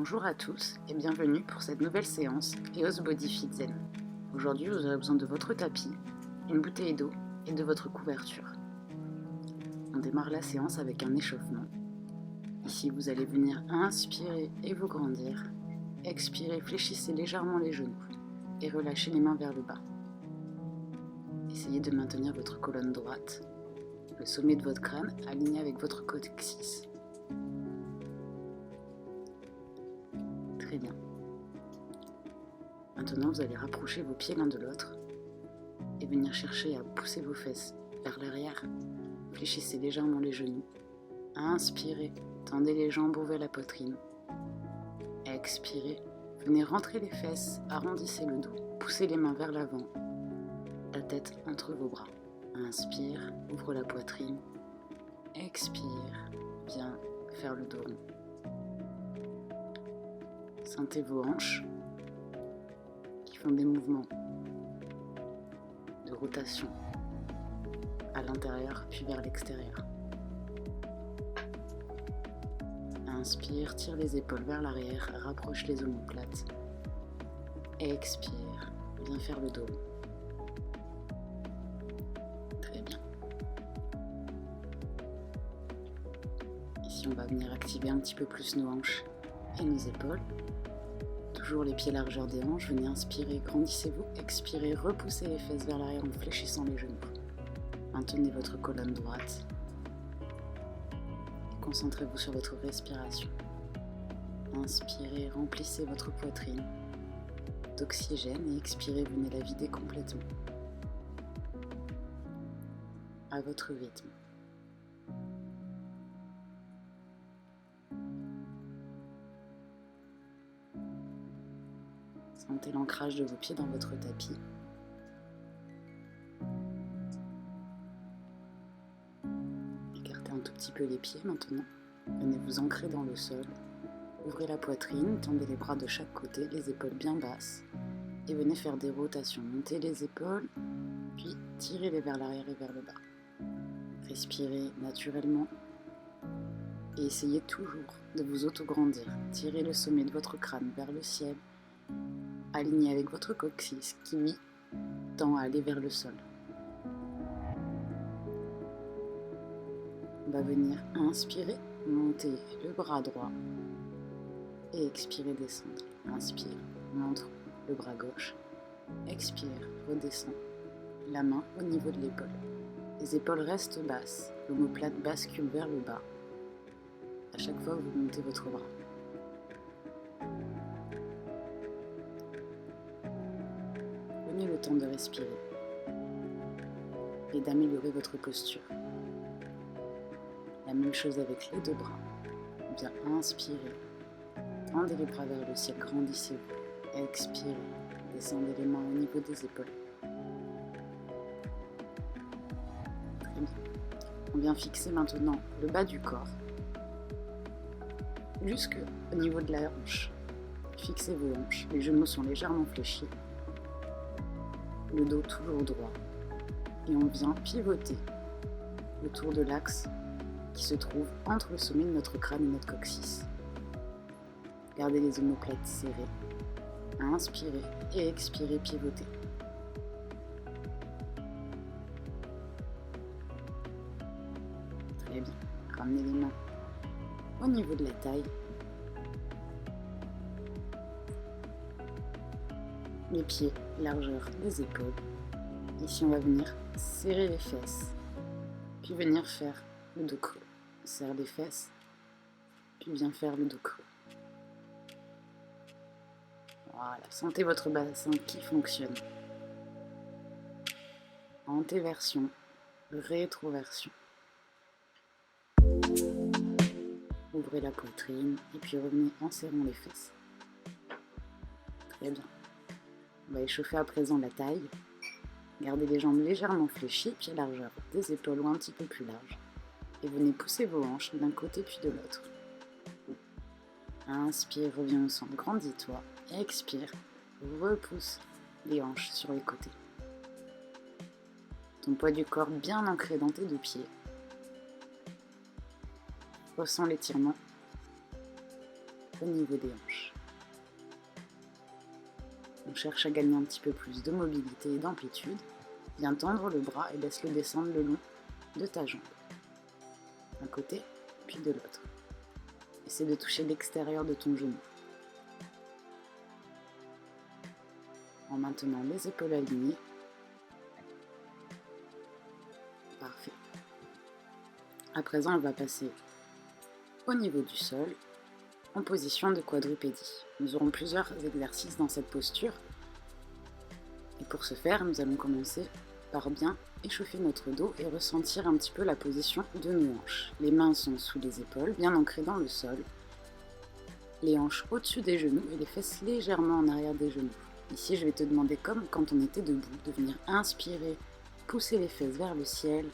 Bonjour à tous et bienvenue pour cette nouvelle séance EOS Body Fit Zen. Aujourd'hui, vous aurez besoin de votre tapis, une bouteille d'eau et de votre couverture. On démarre la séance avec un échauffement. Ici, vous allez venir inspirer et vous grandir. Expirez, fléchissez légèrement les genoux et relâchez les mains vers le bas. Essayez de maintenir votre colonne droite, le sommet de votre crâne aligné avec votre coccyx. Très bien. Maintenant, vous allez rapprocher vos pieds l'un de l'autre et venir chercher à pousser vos fesses vers l'arrière. Fléchissez légèrement les genoux. Inspirez, tendez les jambes, ouvrez la poitrine. Expirez, venez rentrer les fesses, arrondissez le dos, poussez les mains vers l'avant, la tête entre vos bras. Inspire, ouvre la poitrine. Expire, viens faire le dos rond. Sentez vos hanches qui font des mouvements de rotation à l'intérieur puis vers l'extérieur. Inspire, tire les épaules vers l'arrière, rapproche les omoplates. Expire, viens faire le dos. Très bien. Ici, on va venir activer un petit peu plus nos hanches et nos épaules. Toujours les pieds largeur des hanches, venez inspirer, grandissez-vous, expirez, repoussez les fesses vers l'arrière en fléchissant les genoux. Maintenez votre colonne droite et concentrez-vous sur votre respiration. Inspirez, remplissez votre poitrine d'oxygène et expirez, venez la vider complètement à votre rythme. Sentez l'ancrage de vos pieds dans votre tapis. Écartez un tout petit peu les pieds maintenant. Venez vous ancrer dans le sol. Ouvrez la poitrine, tendez les bras de chaque côté, les épaules bien basses. Et venez faire des rotations. Montez les épaules, puis tirez-les vers l'arrière et vers le bas. Respirez naturellement. Et essayez toujours de vous auto-grandir. Tirez le sommet de votre crâne vers le ciel. Aligné avec votre coccyx qui, lui, tend à aller vers le sol. On va venir inspirer, monter le bras droit et expirer, descendre. Inspire, montre le bras gauche. Expire, redescend. La main au niveau de l'épaule. Les épaules restent basses, l'omoplate bascule vers le bas. À chaque fois, vous montez votre bras. Prenez le temps de respirer et d'améliorer votre posture. La même chose avec les deux bras. Bien inspirez, tendez les bras vers le ciel, grandissez-vous. Expirez, descendez les mains au niveau des épaules. Très bien. On vient fixer maintenant le bas du corps jusqu'au niveau de la hanche. Fixez vos hanches, les genoux sont légèrement fléchis. Le dos toujours droit et on vient pivoter autour de l'axe qui se trouve entre le sommet de notre crâne et notre coccyx. Gardez les omoplates serrées, inspirez et expirez, pivotez. Très bien, ramenez les mains au niveau de la taille. Les pieds, largeur des épaules. Ici, on va venir serrer les fesses, puis venir faire le dos creux. Serre les fesses, puis viens faire le dos creux. Voilà, sentez votre bassin qui fonctionne. Antéversion, rétroversion. Ouvrez la poitrine et puis revenez en serrant les fesses. Très bien. On va échauffer à présent la taille. Gardez les jambes légèrement fléchies, pieds largeur des épaules ou un petit peu plus large. Et venez pousser vos hanches d'un côté puis de l'autre. Inspire, reviens au centre, grandis-toi. Expire, repousse les hanches sur les côtés. Ton poids du corps bien ancré dans tes deux pieds. Ressens l'étirement. au niveau des hanches. On cherche à gagner un petit peu plus de mobilité et d'amplitude. Viens tendre le bras et laisse-le descendre le long de ta jambe. D'un côté, puis de l'autre. Essaie de toucher l'extérieur de ton genou. En maintenant les épaules alignées. Parfait. À présent, on va passer au niveau du sol, en position de quadrupédie. Nous aurons plusieurs exercices dans cette posture. Et pour ce faire, nous allons commencer par bien échauffer notre dos et ressentir un petit peu la position de nos hanches. Les mains sont sous les épaules, bien ancrées dans le sol. Les hanches au-dessus des genoux et les fesses légèrement en arrière des genoux. Ici, je vais te demander, comme quand on était debout, de venir inspirer, pousser les fesses vers le ciel.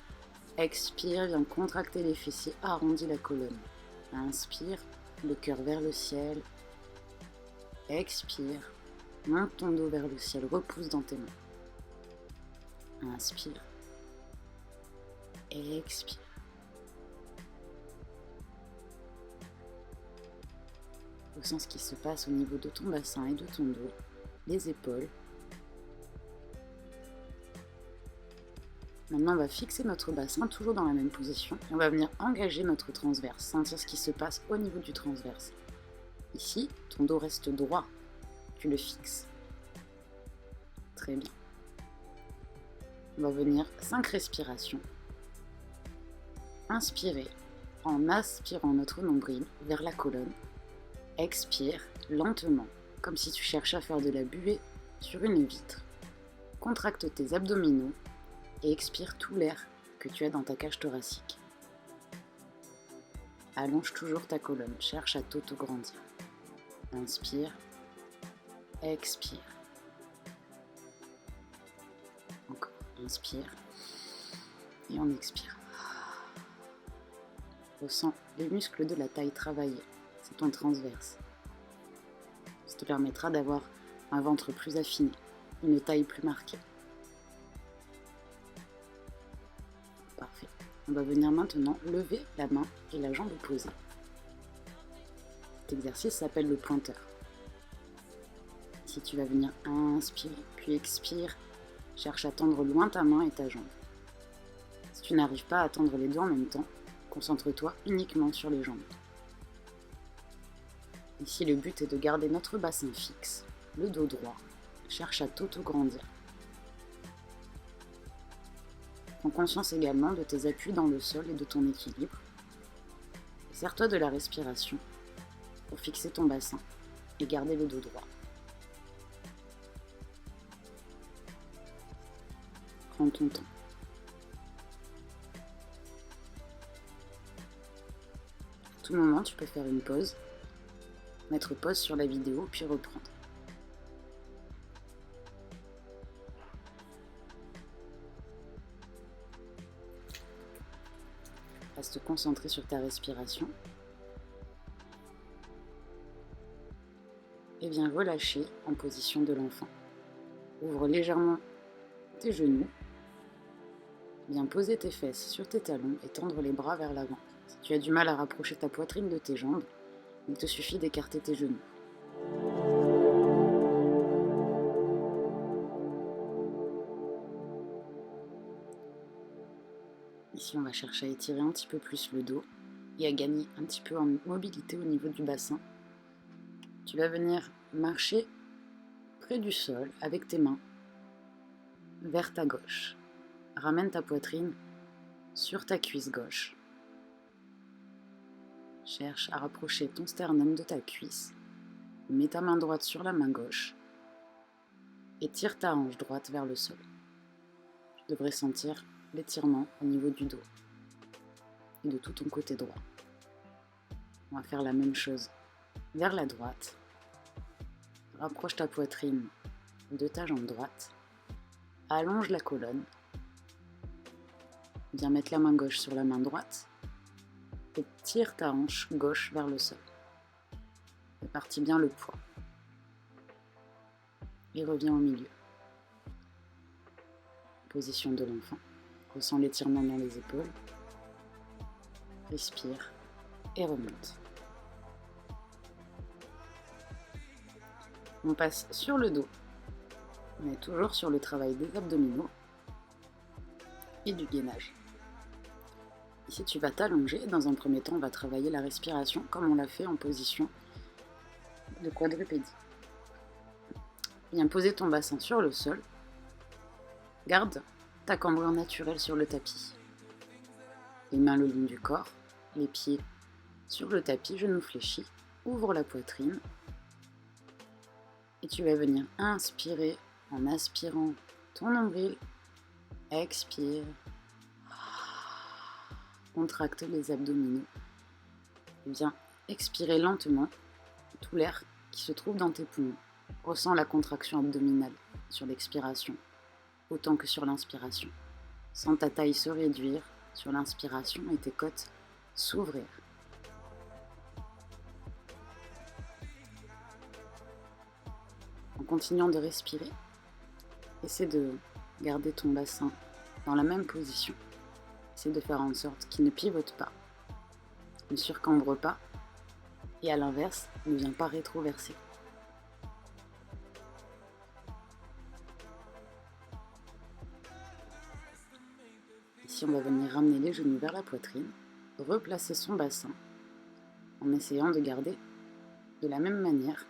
Expire, viens contracter les fessiers, arrondis la colonne. Inspire, le cœur vers le ciel. Expire, monte ton dos vers le ciel, repousse dans tes mains. Inspire. Expire. Ressens ce qui se passe au niveau de ton bassin et de ton dos, les épaules. Maintenant, on va fixer notre bassin toujours dans la même position et on va venir engager notre transverse, sentir ce qui se passe au niveau du transverse. Ici, ton dos reste droit, tu le fixes. Très bien. On va venir 5 respirations. Inspirer en aspirant notre nombril vers la colonne. Expire lentement, comme si tu cherchais à faire de la buée sur une vitre. Contracte tes abdominaux et expire tout l'air que tu as dans ta cage thoracique. Allonge toujours ta colonne, cherche à t'auto-grandir. Inspire, expire. Encore, inspire et on expire. Ressens les muscles de la taille travailler, c'est ton transverse. Ça te permettra d'avoir un ventre plus affiné, une taille plus marquée. Parfait. On va venir maintenant lever la main et la jambe opposée. Cet exercice s'appelle le pointeur. Si tu vas venir inspirer, puis expire, cherche à tendre loin ta main et ta jambe. Si tu n'arrives pas à tendre les deux en même temps, concentre-toi uniquement sur les jambes. Ici, le but est de garder notre bassin fixe, le dos droit. Cherche à t'auto-grandir. Prends conscience également de tes appuis dans le sol et de ton équilibre. Sers-toi de la respiration pour fixer ton bassin et garder le dos droit. Prends ton temps. À tout moment, tu peux faire une pause, mettre pause sur la vidéo, puis reprendre. Reste concentré sur ta respiration. Et viens relâcher en position de l'enfant. Ouvre légèrement tes genoux. Viens poser tes fesses sur tes talons et tendre les bras vers l'avant. Si tu as du mal à rapprocher ta poitrine de tes jambes, il te suffit d'écarter tes genoux. Ici, on va chercher à étirer un petit peu plus le dos et à gagner un petit peu en mobilité au niveau du bassin. Tu vas venir marcher près du sol avec tes mains vers ta gauche. Ramène ta poitrine sur ta cuisse gauche. Cherche à rapprocher ton sternum de ta cuisse. Mets ta main droite sur la main gauche et tire ta hanche droite vers le sol. Tu devrais sentir l'étirement au niveau du dos et de tout ton côté droit. On va faire la même chose vers la droite. Rapproche ta poitrine de ta jambe droite. Allonge la colonne. Viens mettre la main gauche sur la main droite et tire ta hanche gauche vers le sol. Répartis bien le poids. Et reviens au milieu. Position de l'enfant. Ressens l'étirement dans les épaules. Respire et remonte. On passe sur le dos. On est toujours sur le travail des abdominaux et du gainage. Ici, tu vas t'allonger. Dans un premier temps, on va travailler la respiration comme on l'a fait en position de quadrupédie. Viens poser ton bassin sur le sol. Garde ta cambrure naturelle sur le tapis. Les mains le long du corps, les pieds sur le tapis, genoux fléchis. Ouvre la poitrine. Et tu vas venir inspirer en aspirant ton nombril. Expire. Contracte les abdominaux. Viens expirer lentement tout l'air qui se trouve dans tes poumons. Ressens la contraction abdominale sur l'expiration, autant que sur l'inspiration. Sens ta taille se réduire sur l'inspiration et tes côtes s'ouvrir. En continuant de respirer, essaie de garder ton bassin dans la même position. Essaie de faire en sorte qu'il ne pivote pas, ne surcambre pas, et à l'inverse, ne vient pas rétroverser. Ici, on va venir ramener les genoux vers la poitrine, replacer son bassin, en essayant de garder de la même manière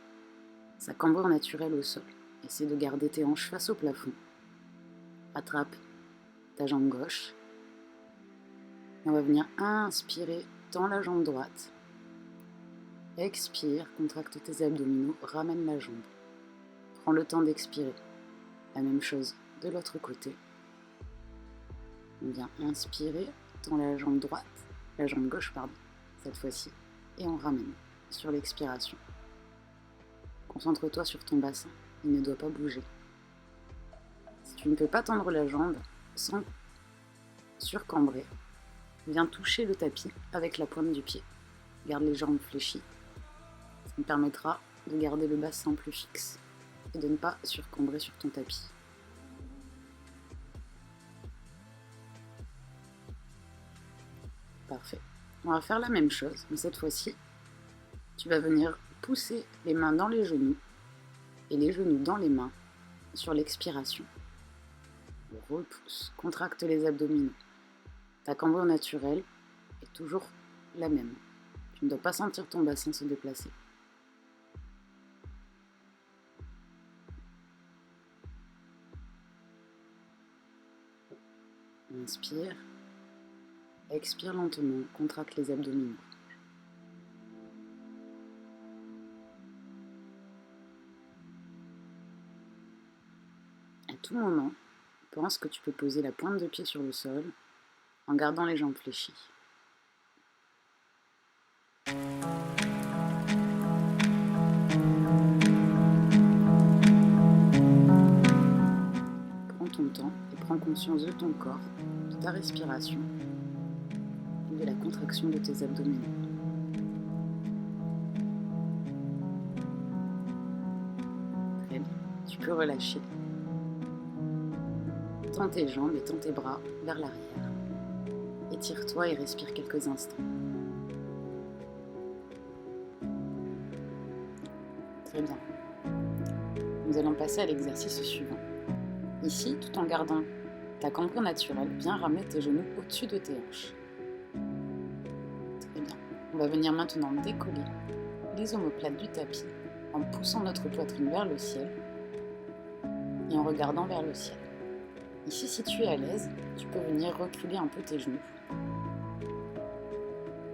sa cambrure naturelle au sol. Essaie de garder tes hanches face au plafond. Attrape ta jambe gauche. Et on va venir inspirer, tends la jambe droite. Expire, contracte tes abdominaux, ramène la jambe. Prends le temps d'expirer. La même chose de l'autre côté. On vient inspirer, tends la jambe droite, la jambe gauche, cette fois-ci, et on ramène sur l'expiration. Concentre-toi sur ton bassin, il ne doit pas bouger. Si tu ne peux pas tendre la jambe sans surcambrer, viens toucher le tapis avec la pointe du pied. Garde les jambes fléchies. Ça me permettra de garder le bassin plus fixe et de ne pas surcambrer sur ton tapis. Parfait. On va faire la même chose, mais cette fois-ci, tu vas venir pousser les mains dans les genoux et les genoux dans les mains sur l'expiration. Repousse, contracte les abdominaux. Ta cambrure naturelle est toujours la même. Tu ne dois pas sentir ton bassin se déplacer. Inspire. Expire lentement, contracte les abdominaux. À tout moment, pense que tu peux poser la pointe de pied sur le sol en gardant les jambes fléchies. Prends ton temps et prends conscience de ton corps, de ta respiration et de la contraction de tes abdominaux. Très bien, tu peux relâcher. Tends tes jambes et tends tes bras vers l'arrière. Étire-toi et respire quelques instants. Très bien. Nous allons passer à l'exercice suivant. Ici, tout en gardant ta cambrure naturelle, viens ramener tes genoux au-dessus de tes hanches. Très bien. On va venir maintenant décoller les omoplates du tapis en poussant notre poitrine vers le ciel et en regardant vers le ciel. Ici, si tu es à l'aise, tu peux venir reculer un peu tes genoux.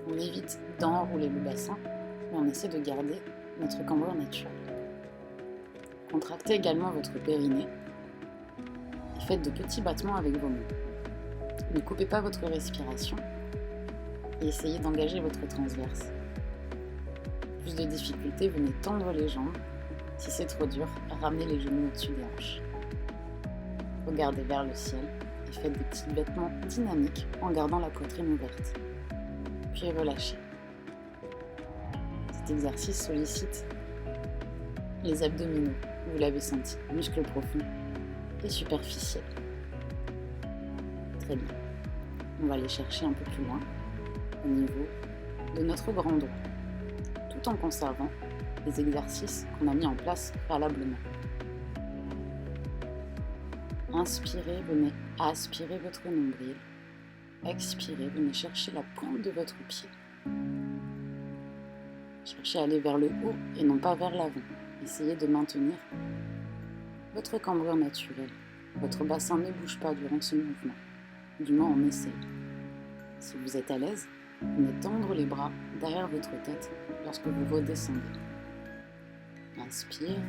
On évite d'enrouler le bassin, mais on essaie de garder notre cambrure naturelle. Contractez également votre périnée et faites de petits battements avec vos mains. Ne coupez pas votre respiration et essayez d'engager votre transverse. Plus de difficultés, venez tendre les jambes. Si c'est trop dur, ramenez les genoux au-dessus des hanches. Regardez vers le ciel et faites des petits battements dynamiques en gardant la poitrine ouverte. Puis relâchez. Cet exercice sollicite les abdominaux, vous l'avez senti, muscles profonds et superficiels. Très bien. On va aller chercher un peu plus loin, au niveau de notre grand droit, tout en conservant les exercices qu'on a mis en place préalablement. Inspirez, venez aspirer votre nombril. Expirez, venez chercher la pointe de votre pied. Cherchez à aller vers le haut et non pas vers l'avant. Essayez de maintenir votre cambrure naturelle. Votre bassin ne bouge pas durant ce mouvement. Du moins, on essaye. Si vous êtes à l'aise, venez tendre les bras derrière votre tête lorsque vous redescendez. Inspire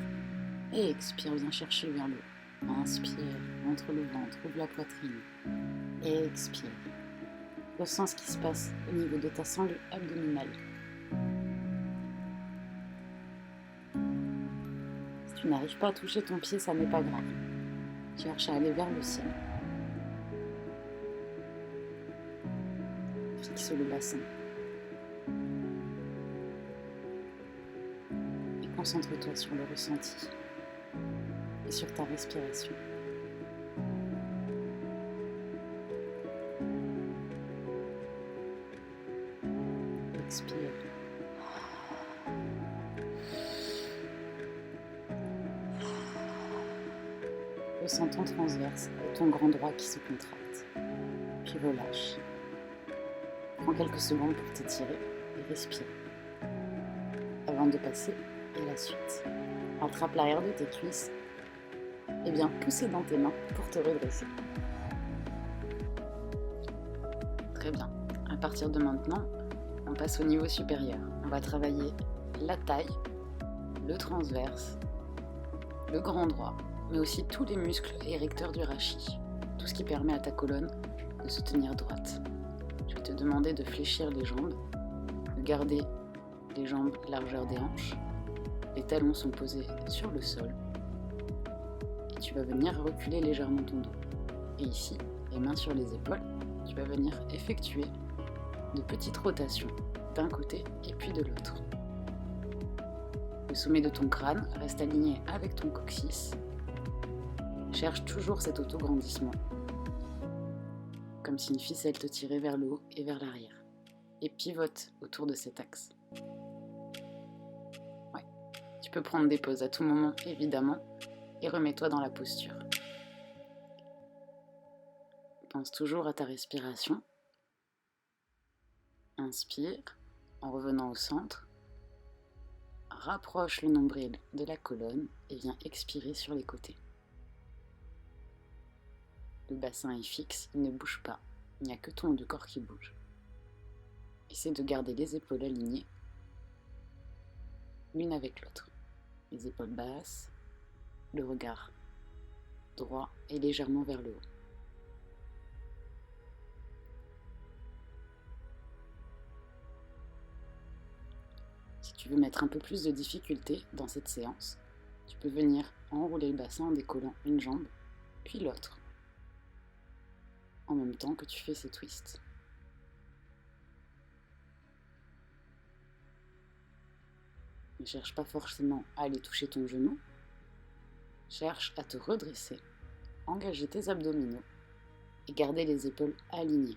et expire, viens chercher vers le haut. Inspire, entre le ventre, ouvre la poitrine. Et expire. Ressens ce qui se passe au niveau de ta sangle abdominale. Si tu n'arrives pas à toucher ton pied, ça n'est pas grave. Cherche à aller vers le ciel. Fixe le bassin. Et concentre-toi sur le ressenti et sur ta respiration. Expire. Ressens ton transverse et ton grand droit qui se contracte. Puis relâche. Prends quelques secondes pour t'étirer et respirer. Avant de passer à la suite. Attrape l'arrière de tes cuisses et viens pousser dans tes mains pour te redresser. Très bien. À partir de maintenant, on passe au niveau supérieur. On va travailler la taille, le transverse, le grand droit, mais aussi tous les muscles érecteurs du rachis, tout ce qui permet à ta colonne de se tenir droite. Je vais te demander de fléchir les jambes, de garder les jambes largeur des hanches, les talons sont posés sur le sol, et tu vas venir reculer légèrement ton dos. Et ici, les mains sur les épaules, tu vas venir effectuer de petites rotations d'un côté et puis de l'autre. Le sommet de ton crâne reste aligné avec ton coccyx. Cherche toujours cet autograndissement, comme si une ficelle te tirait vers le haut et vers l'arrière, et pivote autour de cet axe. Ouais. Tu peux prendre des pauses à tout moment, évidemment, et remets-toi dans la posture. Pense toujours à ta respiration. Inspire en revenant au centre. Rapproche le nombril de la colonne et viens expirer sur les côtés. Le bassin est fixe, il ne bouge pas. Il n'y a que ton haut du corps qui bouge. Essaie de garder les épaules alignées, l'une avec l'autre. Les épaules basses, le regard droit et légèrement vers le haut. Si tu veux mettre un peu plus de difficulté dans cette séance, tu peux venir enrouler le bassin en décollant une jambe, puis l'autre, en même temps que tu fais ces twists. Ne cherche pas forcément à aller toucher ton genou. Cherche à te redresser, engager tes abdominaux et garder les épaules alignées.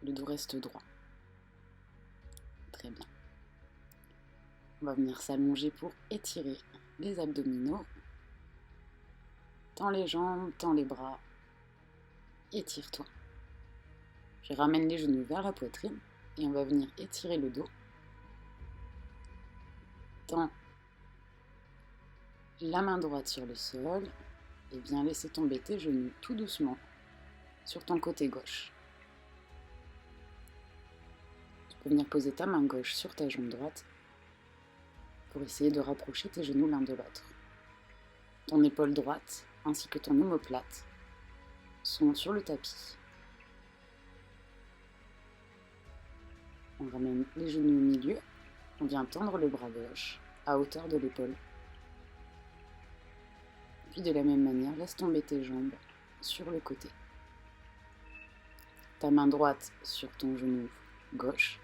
Le dos reste droit. Très bien. On va venir s'allonger pour étirer les abdominaux. Tends les jambes, tends les bras. Étire-toi. Je ramène les genoux vers la poitrine et on va venir étirer le dos. Tends la main droite sur le sol et viens laisser tomber tes genoux tout doucement sur ton côté gauche. Tu peux venir poser ta main gauche sur ta jambe droite pour essayer de rapprocher tes genoux l'un de l'autre. Ton épaule droite ainsi que ton omoplate sont sur le tapis. On ramène les genoux au milieu, on vient tendre le bras gauche à hauteur de l'épaule. Puis de la même manière, laisse tomber tes jambes sur le côté. Ta main droite sur ton genou gauche.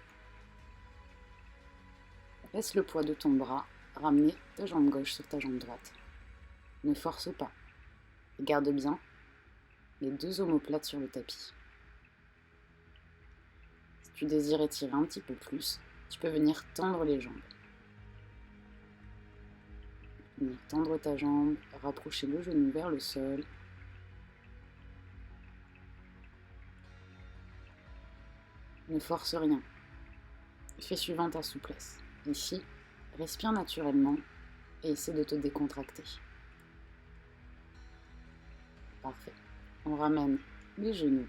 Laisse le poids de ton bras ramener ta jambe gauche sur ta jambe droite. Ne force pas. Et garde bien les deux omoplates sur le tapis. Si tu désires étirer un petit peu plus, tu peux venir tendre les jambes. Venir tendre ta jambe, rapprocher le genou vers le sol. Ne force rien. Fais suivant ta souplesse. Ici, respire naturellement et essaie de te décontracter. Parfait. On ramène les genoux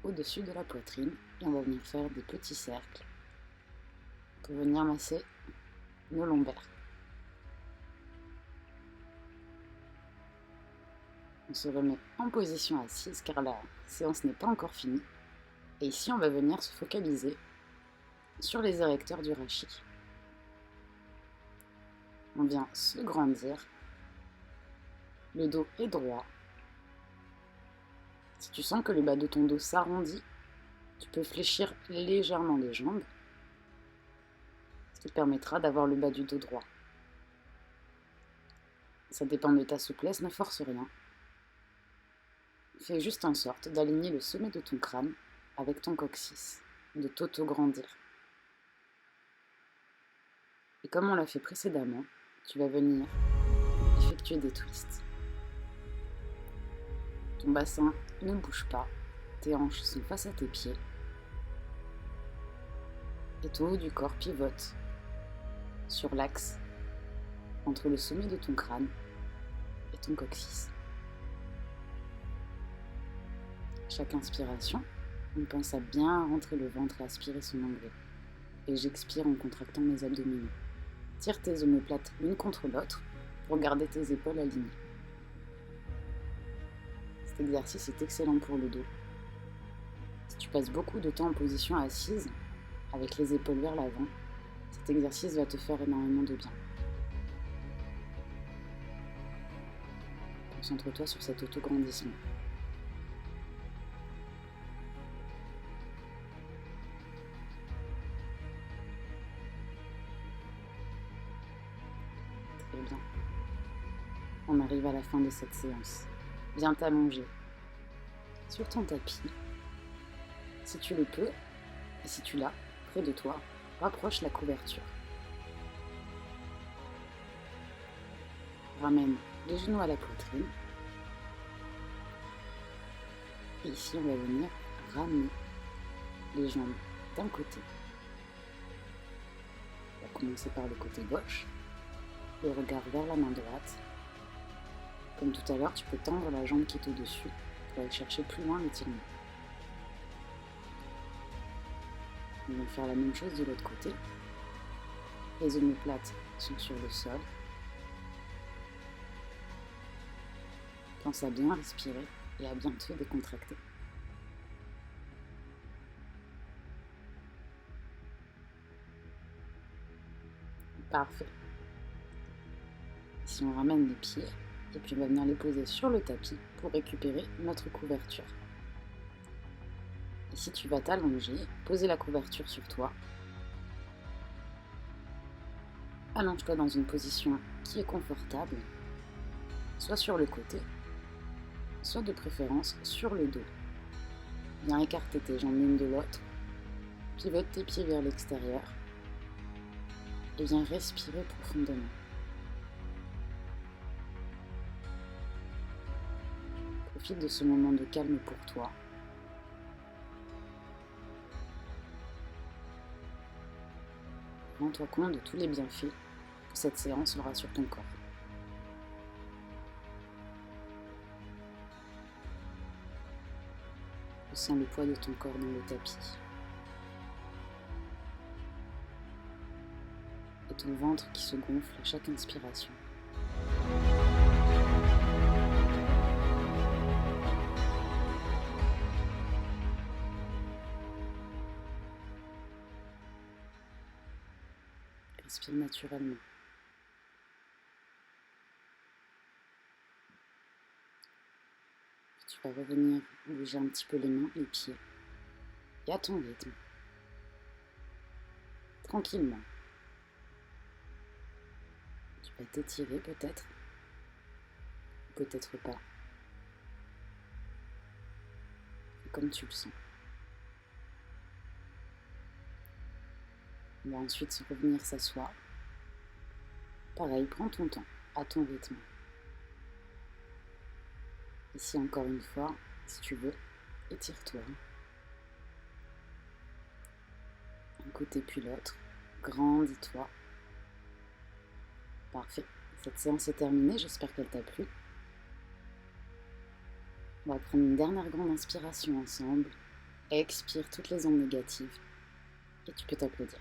au-dessus de la poitrine et on va venir faire des petits cercles pour venir masser nos lombaires. On se remet en position assise car la séance n'est pas encore finie. Et ici, on va venir se focaliser sur les érecteurs du rachis. On vient se grandir. Le dos est droit. Si tu sens que le bas de ton dos s'arrondit, tu peux fléchir légèrement les jambes, ce qui te permettra d'avoir le bas du dos droit. Ça dépend de ta souplesse, ne force rien. Fais juste en sorte d'aligner le sommet de ton crâne avec ton coccyx, de t'auto-grandir. Et comme on l'a fait précédemment, tu vas venir effectuer des twists. Ton bassin ne bouge pas, tes hanches sont face à tes pieds et ton haut du corps pivote sur l'axe entre le sommet de ton crâne et ton coccyx. Chaque inspiration, on pense à bien rentrer le ventre et aspirer son angle. Et j'expire en contractant mes abdominaux. Tire tes omoplates l'une contre l'autre pour garder tes épaules alignées. Cet exercice est excellent pour le dos. Si tu passes beaucoup de temps en position assise, avec les épaules vers l'avant, cet exercice va te faire énormément de bien. Concentre-toi sur cet autograndissement. Très bien. On arrive à la fin de cette séance. Viens t'allonger sur ton tapis. Si tu le peux, et si tu l'as près de toi, rapproche la couverture. Ramène les genoux à la poitrine. Et ici, on va venir ramener les jambes d'un côté. On va commencer par le côté gauche. Le regard vers la main droite. Comme tout à l'heure, tu peux tendre la jambe qui est au-dessus pour aller chercher plus loin l'étirement. On va faire la même chose de l'autre côté. Les omoplates sont sur le sol. Pense à bien respirer et à bien te décontracter. Parfait. Ici, on ramène les pieds et puis on va venir les poser sur le tapis pour récupérer notre couverture. Ici, tu vas t'allonger, poser la couverture sur toi. Allonge-toi dans une position qui est confortable, soit sur le côté, soit de préférence sur le dos. Viens écarter tes jambes l'une de l'autre, pivote tes pieds vers l'extérieur et viens respirer profondément. Profite de ce moment de calme pour toi. Rends-toi compte de tous les bienfaits que cette séance aura sur ton corps. Ressens le poids de ton corps dans le tapis. Et ton ventre qui se gonfle à chaque inspiration. Respire naturellement. Tu vas revenir bouger un petit peu les mains, les pieds, et à ton rythme, tranquillement. Tu vas t'étirer peut-être, peut-être pas, comme tu le sens. On va ensuite se revenir s'asseoir. Pareil, prends ton temps, à ton rythme. Ici encore une fois, si tu veux, étire-toi. Un côté puis l'autre, grandis-toi. Parfait, cette séance est terminée, j'espère qu'elle t'a plu. On va prendre une dernière grande inspiration ensemble. Expire toutes les ondes négatives et tu peux t'applaudir.